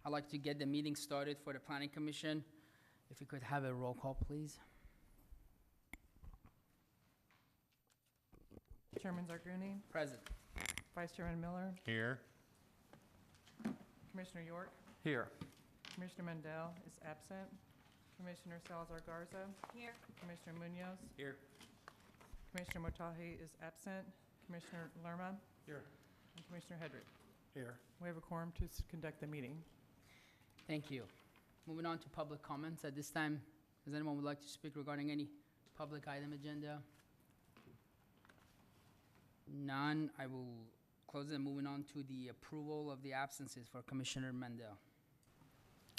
I'd like to get the meeting started for the Planning Commission. If you could have a roll call, please. Chairman Zarguni, Present. Vice Chairman Miller, Here. Commissioner York, Here. Commissioner Mandel is absent, Commissioner Salazar Garza. Here. Commissioner Munoz, Here. Commissioner Motahi is absent, Commissioner Lerma, Here. and Commissioner Hedrick. Here. We have a quorum to conduct the meeting. Thank you. Moving on to public comments. At this time, does anyone would like to speak regarding any public item agenda? None. I will close it. Moving on to the approval of the absences for Commissioner Mandel.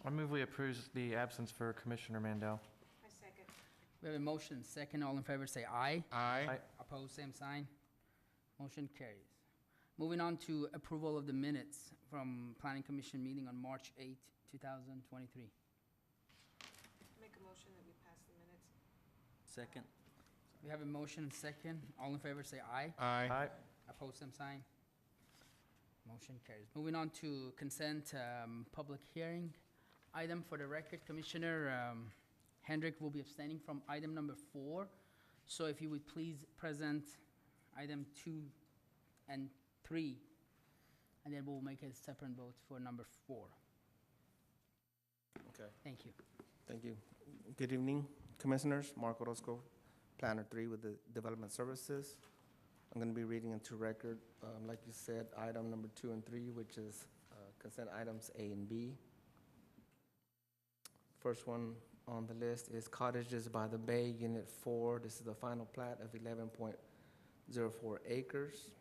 I move we approve the absence for Commissioner Mandel. I second. We have a motion. Second, all in favor say aye. Aye. Aye. Opposed, same sign. Motion carries. Moving on to approval of the minutes from Planning Commission meeting on March 8, 2023. Make a motion that we pass the minutes. Second. We have a motion. Second, all in favor say aye. Aye. Aye. Opposed, same sign. Motion carries. Moving on to consent, public hearing item. For the record, Commissioner Hendrick will be abstaining from item number 4. So if you would please present item 2 and 3, and then we'll make a separate vote for number 4. Okay. Thank you. Thank you. Good evening, Commissioners. Mark Orozco, Planner 3 with the Development Services. I'm going to be reading into record, like you said, item number 2 and 3, which is consent items A and B. First one on the list is Cottages by the Bay, Unit 4. This is the final plat of 11.04 acres.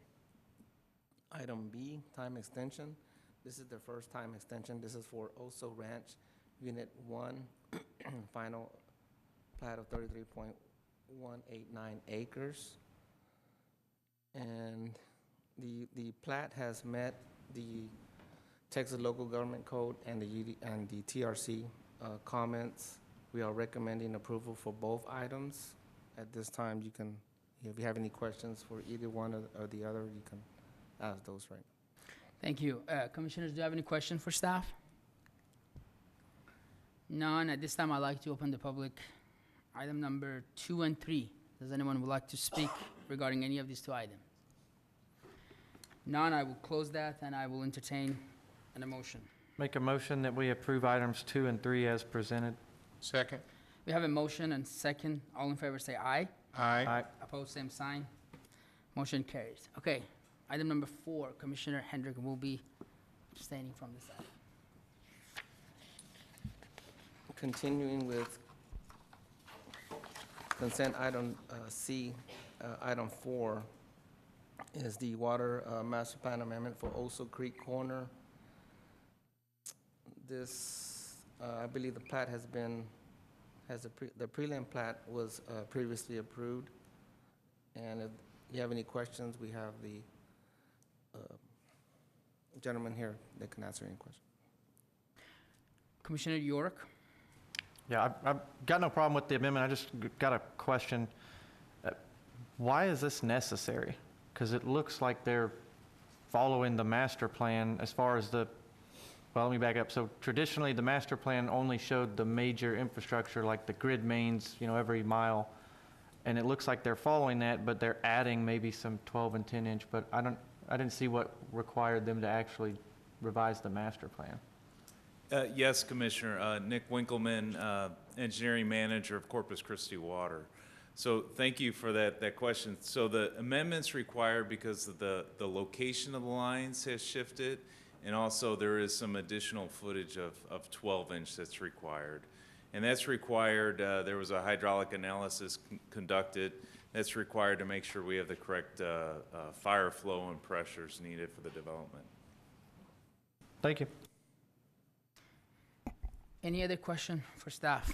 Item B, time extension. This is the first time extension. This is for Oso Ranch, Unit 1, final plat of 33.189 acres. And the plat has met the Texas Local Government Code and the TRC comments. We are recommending approval for both items. At this time, you can, if you have any questions for either one or the other, you can ask those right now. Thank you. Commissioners, do you have any questions for staff? None. At this time, I'd like to open the public item number 2 and 3. Does anyone would like to speak regarding any of these 2 items? None. I will close that and I will entertain an motion. Make a motion that we approve items 2 and 3 as presented. Second. We have a motion and second. All in favor say aye. Aye. Aye. Opposed, same sign. Motion carries. Okay. Item number 4, Commissioner Hendrick will be abstaining from this item. Continuing with consent item C, item 4 is the water master plan amendment for Oso Creek Corner. This, I believe the plat has been, the prelim plat was previously approved. And if you have any questions, we have the gentleman here that can answer any questions. Commissioner York? Yeah, I've got no problem with the amendment. I just got a question. Why is this necessary? Because it looks like they're following the master plan as far as the, well, let me back up. So traditionally, the master plan only showed the major infrastructure like the grid mains, you know, every mile. And it looks like they're following that, but they're adding maybe some 12 and 10 inch, but I didn't see what required them to actually revise the master plan. Yes, Commissioner. Nick Winkleman, Engineering Manager of Corpus Christi Water. So thank you for that question. So the amendment's required because of the location of the lines has shifted, and also there is some additional footage of 12 inch that's required. And that's required, there was a hydraulic analysis conducted. That's required to make sure we have the correct fire flow and pressures needed for the development. Thank you. Any other question for staff?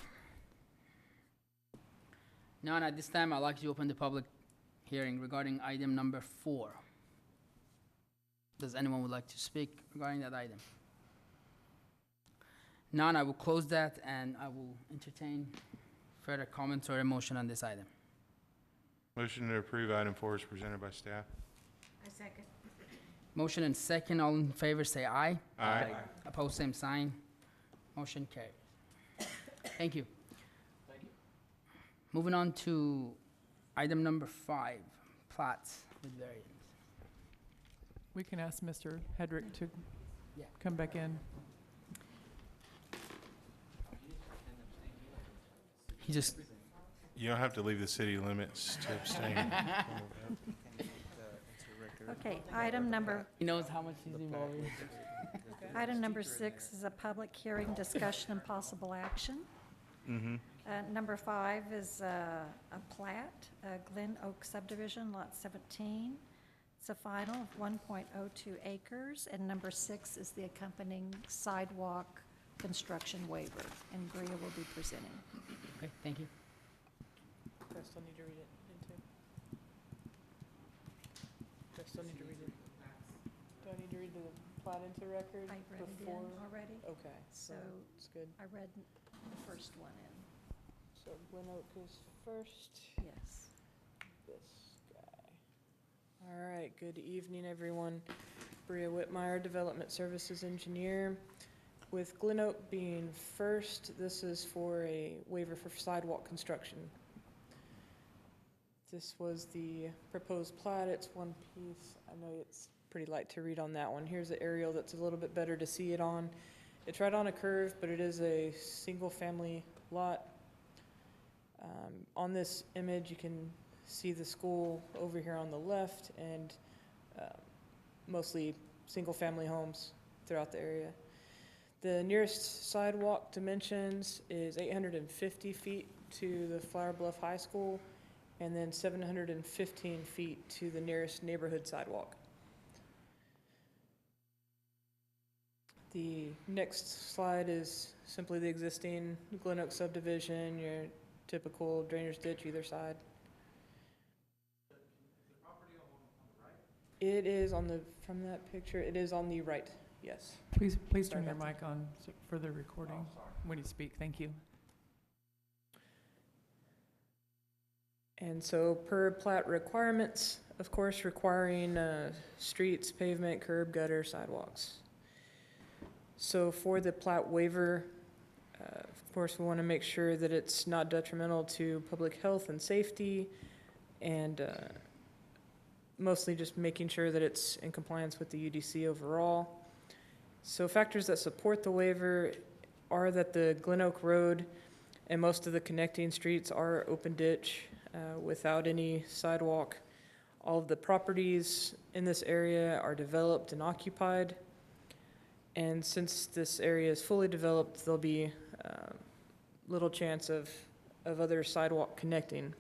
None. At this time, I'd like to open the public hearing regarding item number 4. Does anyone would like to speak regarding that item? None. I will close that and I will entertain further comments or a motion on this item. Motion to approve item 4 is presented by staff. I second. Motion and second. All in favor say aye. Aye. Opposed, same sign. Motion carries. Thank you. Moving on to item number 5, plats with variance. We can ask Mr. Hedrick to Yeah. come back in. He just, You don't have to leave the city limits to abstain. Okay, item number, he knows how much he's involved. item number 6 is a public hearing, discussion, and possible action. Mm-hmm. Number 5 is a plat, Glen Oak subdivision, lot 17. It's a final of 1.02 acres, and number 6 is the accompanying sidewalk construction waiver, and Bria will be presenting. Okay, thank you. Do I still need to read it into? Do I still need to read it? Do I need to read the plat into record I read it in before? already, Okay, so it's good. I read the first one in, So Glen Oak is first. yes. This guy. All right, good evening, everyone. Bria Whitmire, Development Services Engineer. With Glen Oak being first, this is for a waiver for sidewalk construction. This was the proposed plat. It's one piece. I know it's pretty light to read on that one. Here's the aerial that's a little bit better to see it on. It's right on a curve, but it is a single-family lot. On this image, you can see the school over here on the left and mostly single-family homes throughout the area. The nearest sidewalk dimensions is 850 feet to the Flower Bluff High School, and then 715 feet to the nearest neighborhood sidewalk. The next slide is simply the existing Glen Oak subdivision, your typical drainage ditch either side. It is on the, from that picture, it is on the right, yes. Please Sorry turn your about mic on for the recording when you speak. Thank you. And so per plat requirements, of course, requiring streets, pavement, curb, gutter, sidewalks. So for the plat waiver, of course, we want to make sure that it's not detrimental to public health and safety, and mostly just making sure that it's in compliance with the UDC overall. So factors that support the waiver are that the Glen Oak Road and most of the connecting streets are open ditch without any sidewalk. All of the properties in this area are developed and occupied. And since this area is fully developed, there'll be little chance of other sidewalk connecting.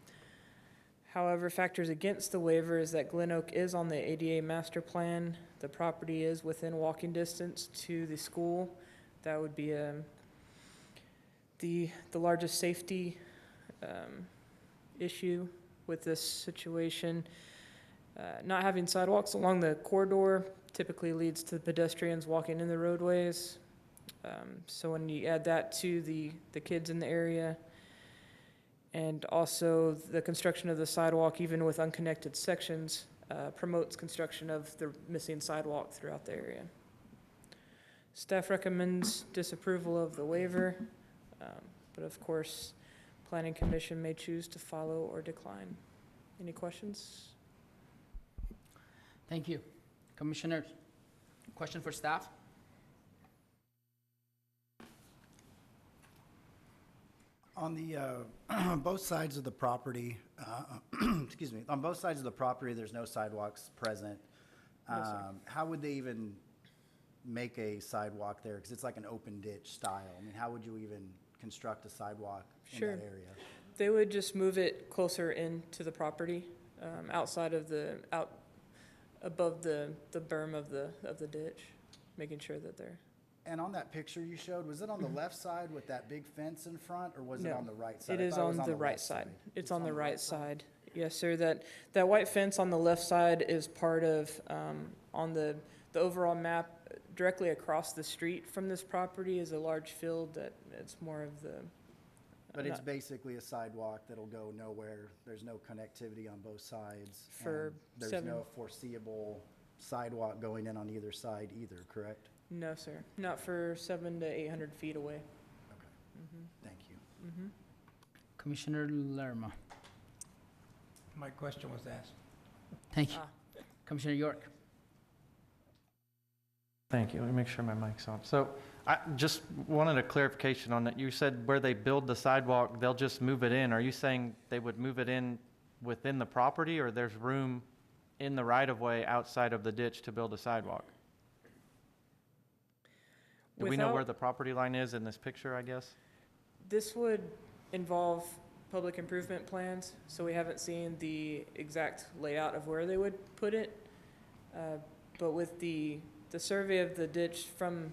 However, factors against the waiver is that Glen Oak is on the ADA master plan. The property is within walking distance to the school. That would be the largest safety issue with this situation. Not having sidewalks along the corridor typically leads to pedestrians walking in the roadways. So when you add that to the kids in the area, and also the construction of the sidewalk, even with unconnected sections, promotes construction of the missing sidewalk throughout the area. Staff recommends disapproval of the waiver, but of course, Planning Commission may choose to follow or decline. Any questions? Thank you. Commissioners, question for staff? On the, both sides of the property, excuse me, on both sides of the property, there's no sidewalks present. How would they even make a sidewalk there? Because it's like an open ditch style. I mean, how would you even construct a sidewalk in Sure. that area? They would just move it closer into the property, outside of above the berm of the ditch, making sure that they're. And on that picture you showed, was it on the left side with that big fence in front, or was it No, on the right side? It I is thought was on the right left side. It's on the right side. Yes, sir. That white fence on the left side is part of, on the overall map, directly across the street from this property is a large field that it's more of the. But it's not- basically a sidewalk that'll go nowhere. There's no connectivity on both sides. For and there's seven- no foreseeable sidewalk going in on either side either, correct? No, sir. Not for 700 to 800 feet away. Thank you. Mm-hmm. Commissioner Lerma. My question was asked. Thank you. Commissioner York. Thank you. Let me make sure my mic's on. So I just wanted a clarification on that. You said where they build the sidewalk, they'll just move it in. Are you saying they would move it in within the property, or there's room in the right-of-way outside of the ditch to build a sidewalk? Do we know where Without- the property line is in this picture, I guess? This would involve public improvement plans, so we haven't seen the exact layout of where they would put it. But with the survey of the ditch from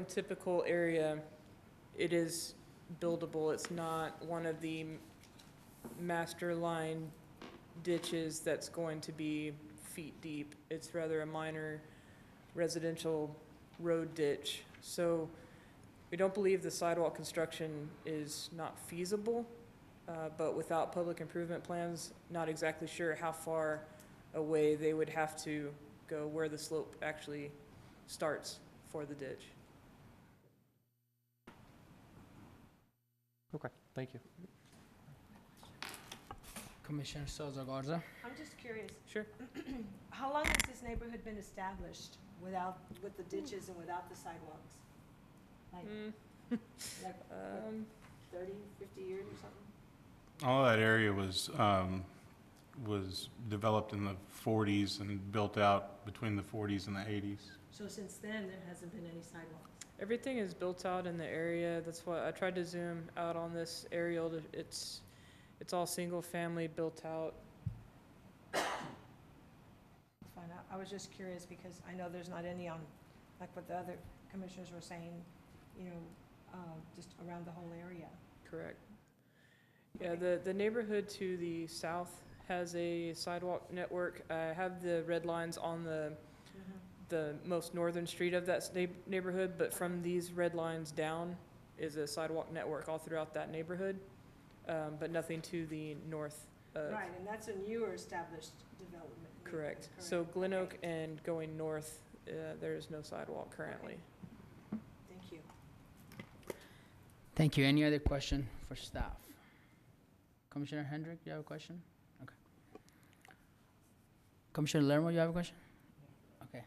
typical area, it is buildable. It's not one of the master line ditches that's going to be feet deep. It's rather a minor residential road ditch. So we don't believe the sidewalk construction is not feasible, but without public improvement plans, not exactly sure how far away they would have to go, where the slope actually starts for the ditch. Okay, thank you. Commissioner Sosa Garza. I'm just curious, Sure. how long has this neighborhood been established with the ditches and without the sidewalks? Like, like what, 30, 50 years or something? All that area was developed in the 40s and built out between the 40s and the 80s. So since then, there hasn't been any sidewalks? Everything is built out in the area. That's why I tried to zoom out on this aerial. It's all single family built out. That's fine. I was just curious because I know there's not any on, like what the other commissioners were saying, just around the whole area. Correct. Yeah, the neighborhood to the south has a sidewalk network. I have the red lines on the most northern street of that neighborhood, but from these red lines down is a sidewalk network all throughout that neighborhood, but nothing to the north of. Right, and that's a newer established development. Correct. So Glen Oak and going north, there is no sidewalk currently. Thank you. Thank you. Any other question for staff? Commissioner Hendrick, you have a question? Okay. Commissioner Lermo, you have a question? Okay.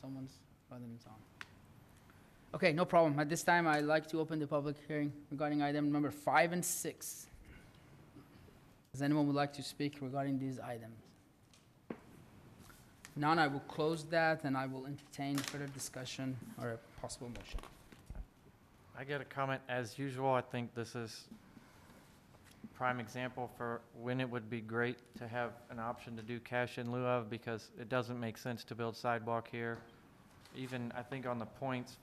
Someone's button is on. Okay, no problem. At this time, I'd like to open the public hearing regarding item number 5 and 6. Does anyone would like to speak regarding these items? None, I will close that and I will entertain further discussion or a possible motion. I get a comment. As usual, I think this is a prime example for when it would be great to have an option to do cash in lieu of, because it doesn't make sense to build sidewalk here. Even, I think on the points,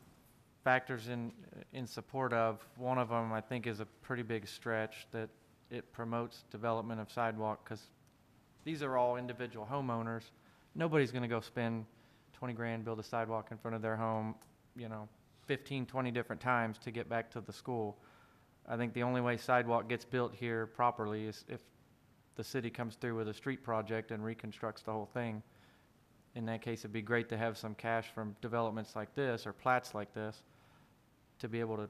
factors in support of, one of them I think is a pretty big stretch, that it promotes development of sidewalk, because these are all individual homeowners. Nobody's going to go spend 20 grand, build a sidewalk in front of their home, 15, 20 different times to get back to the school. I think the only way sidewalk gets built here properly is if the city comes through with a street project and reconstructs the whole thing. In that case, it'd be great to have some cash from developments like this or plats like this to be able to,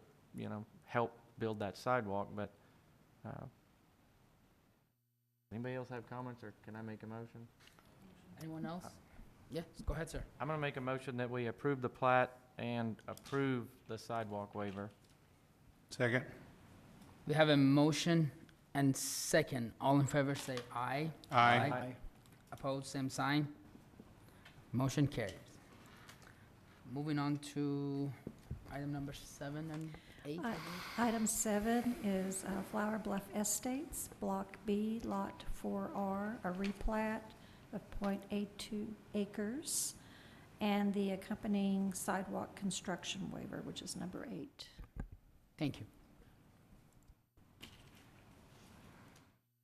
help build that sidewalk. But anybody else have comments, or can I make a motion? Anyone else? Yes, go ahead, sir. I'm going to make a motion that we approve the plat and approve the sidewalk waiver. Second? We have a motion and second. All in favor say aye. Aye. Opposed, same sign. Motion carries. Moving on to item number 7 and 8. I believe. Item 7 is Flower Bluff Estates, Block B, Lot 4R, a replat of .82 acres, and the accompanying sidewalk construction waiver, which is number 8. Thank you.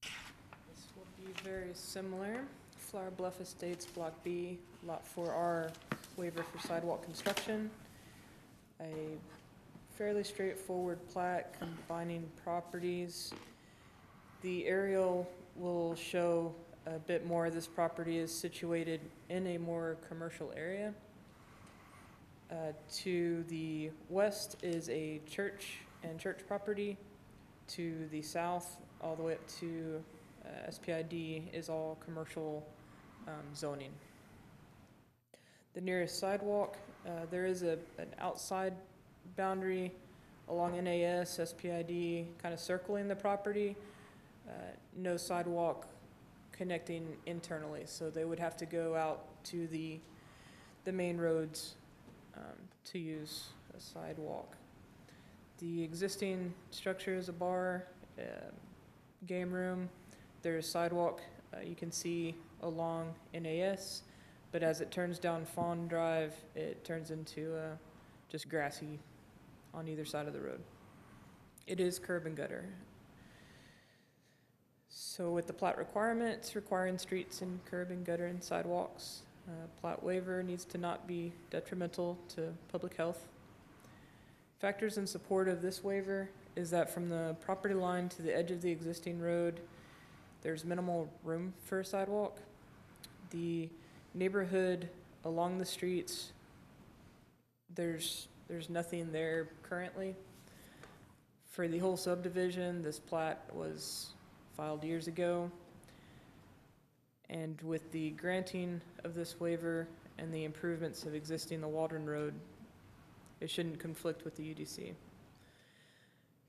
This will be very similar. Flower Bluff Estates, Block B, Lot 4R, waiver for sidewalk construction. A fairly straightforward plat combining properties. The aerial will show a bit more, this property is situated in a more commercial area. To the west is a church and church property. To the south, all the way up to SPID, is all commercial zoning. The nearest sidewalk, there is an outside boundary along NAS, SPID, kind of circling the property. No sidewalk connecting internally, so they would have to go out to the main roads to use a sidewalk. The existing structure is a bar, game room. There's sidewalk you can see along NAS, but as it turns down Fawn Drive, it turns into just grassy on either side of the road. It is curb and gutter. So with the plat requirements requiring streets and curb and gutter and sidewalks, plat waiver needs to not be detrimental to public health. Factors in support of this waiver is that from the property line to the edge of the existing road, there's minimal room for a sidewalk. The neighborhood along the streets, there's nothing there currently. For the whole subdivision, this plat was filed years ago. And with the granting of this waiver and the improvements of existing the Waldron Road, it shouldn't conflict with the UDC.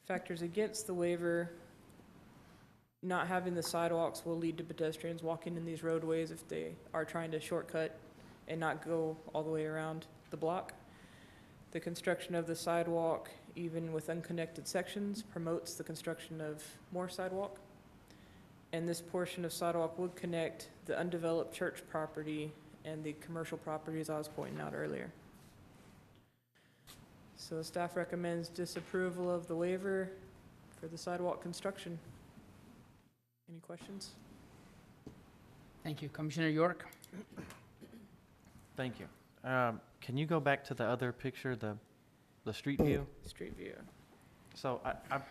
Factors against the waiver: not having the sidewalks will lead to pedestrians walking in these roadways if they are trying to shortcut and not go all the way around the block. The construction of the sidewalk, even with unconnected sections, promotes the construction of more sidewalk. And this portion of sidewalk would connect the undeveloped church property and the commercial properties I was pointing out earlier. So staff recommends disapproval of the waiver for the sidewalk construction. Any questions? Thank you. Commissioner York? Thank you. Can you go back to the other picture, the street view? Street view. So I've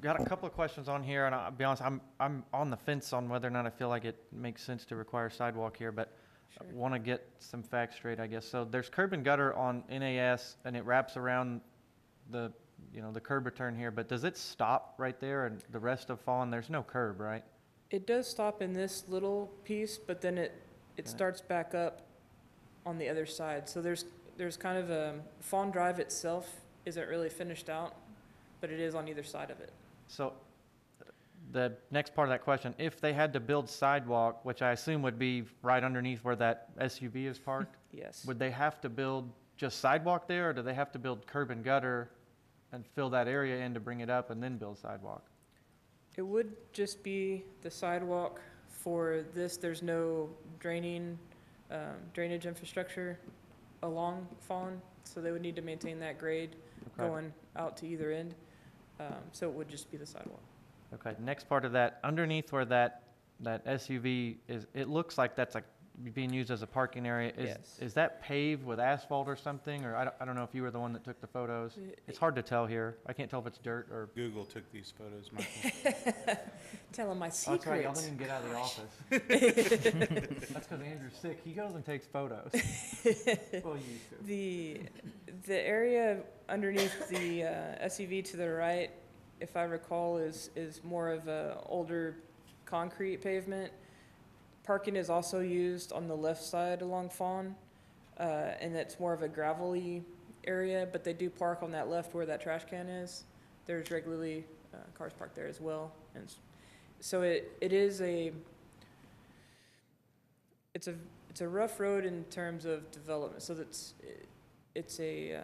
got a couple of questions on here, and I'll be honest, I'm on the fence on whether or not I feel like it makes sense to require sidewalk here, but Sure. I want to get some facts straight, I guess. So there's curb and gutter on NAS, and it wraps around the curb return here, but does it stop right there, and the rest of Fawn, there's no curb, right? It does stop in this little piece, but then it Okay. starts back up on the other side. So there's kind of a, Fawn Drive itself isn't really finished out, but it is on either side of it. So the next part of that question, if they had to build sidewalk, which I assume would be right underneath where that SUV is parked, Yes. would they have to build just sidewalk there, or do they have to build curb and gutter and fill that area in to bring it up and then build sidewalk? It would just be the sidewalk for this. There's no drainage infrastructure along Fawn, so they would need to maintain that grade Okay. going out to either end. So it would just be the sidewalk. Okay, next part of that, underneath where that SUV is, it looks like that's like being used as a parking area. Yes. Is that paved with asphalt or something? Or I don't know if you were the one that took the photos. It's hard to tell here. I can't tell if it's dirt or. Google took these photos, Michael. Telling my Oh, that's right, secrets. y'all didn't even get out of the office. That's because Andrew's sick. He goes and takes photos. Well, you used to. The area underneath the SUV to the right, if I recall, is more of a older concrete pavement. Parking is also used on the left side along Fawn, and it's more of a gravelly area, but they do park on that left where that trash can is. There's regularly cars parked there as well, and so it's a rough road in terms of development. So it's a how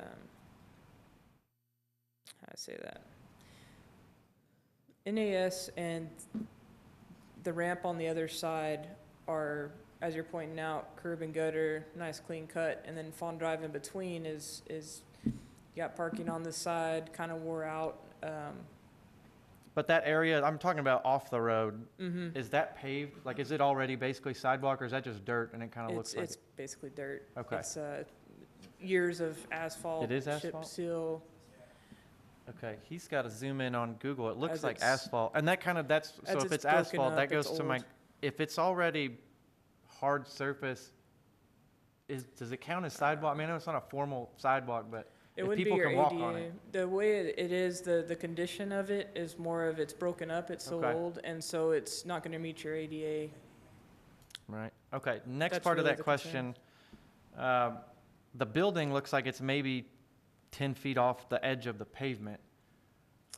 do I say that? NAS and the ramp on the other side are, as you're pointing out, curb and gutter, nice clean cut, and then Fawn Drive in between is you got parking on the side, kind of wore out. But that area, I'm talking about off the road, Mhm. is that paved? Like, is it already basically sidewalk, or is that just dirt and it kind of looks like? It's basically dirt. Okay. It's years of asphalt. It is Chip asphalt? seal. Okay, he's got to zoom in on Google. It looks As like it's- asphalt, and so as if it's it's broken asphalt, up, that goes it's to my old. if it's already hard surface, does it count as sidewalk? I mean, I know it's not a formal sidewalk, but It if wouldn't be people your can walk ADA. on it. The way it is, the condition of it is more of it's broken up, it's so Okay. old, and so it's not gonna meet your ADA. Right, okay, next That's part of really that the concern. question, the building looks like it's maybe 10 feet off the edge of the pavement.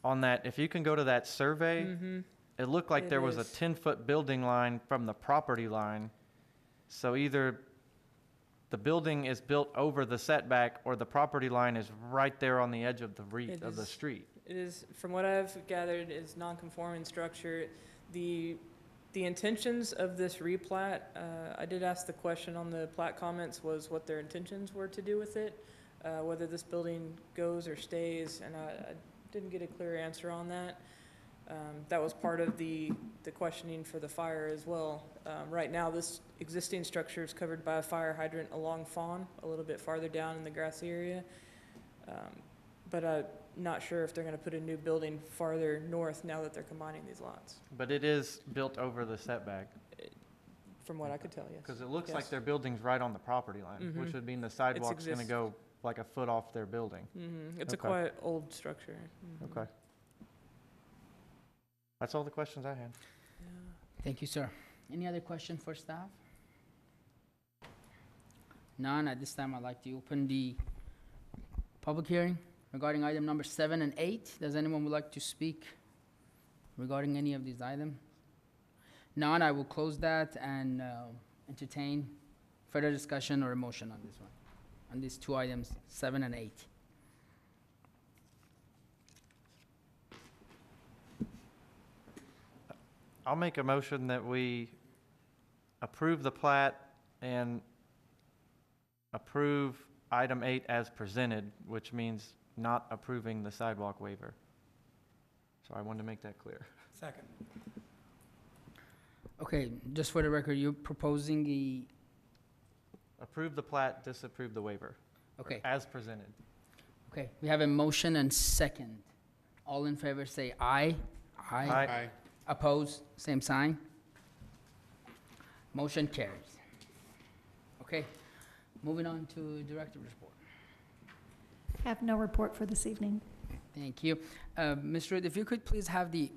On that, if you can go to that survey, Mm-hmm. it looked like It there was a is. 10-foot building line from the property line. So either the building is built over the setback or the property line is right there on the edge of the It of the is- street. It is, from what I've gathered, is non-conforming structure. The intentions of this replat, I did ask the question on the plat comments, was what their intentions were to do with it, whether this building goes or stays, and I didn't get a clear answer on that. That was part of the questioning for the fire as well. Right now, this existing structure is covered by a fire hydrant along Fawn, a little bit farther down in the grassy area. But I'm not sure if they're gonna put a new building farther north now that they're combining these lots, But it is built over the setback, from what I could tell, yes. because it looks like Yes. their building's right on the property line, which Mhm. would mean the sidewalk's gonna exist- go like a foot off their building. It's a Okay. quite old structure. Mhm. Okay. That's all the questions I had. Yeah. Thank you, sir. Any other question for staff? None. At this time, I'd like to open the public hearing regarding item number 7 and 8. Does anyone would like to speak regarding any of these items? None. I will close that and entertain further discussion or a motion on this one, on these two items, 7 and 8. I'll make a motion that we approve the plat and approve item 8 as presented, which means not approving the sidewalk waiver. So I wanted to make that clear. Second. Okay, just for the record, you're proposing the, Approve the plat, disapprove the waiver, okay, as presented. okay. We have a motion and second. All in favor say aye. Aye. Opposed, same sign. Motion carries. Okay, moving on to director's report. Have no report for this evening. Thank you. Ms. Root, if you could please have the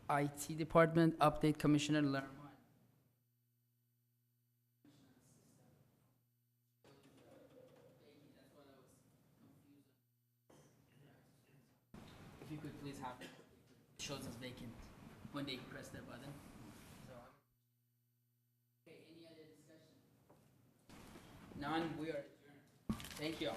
IT department update Commissioner Lerma. If you could please have, it shows as vacant when they press their button. So, okay, any other discussion? None, we are adjourned. Thank you all.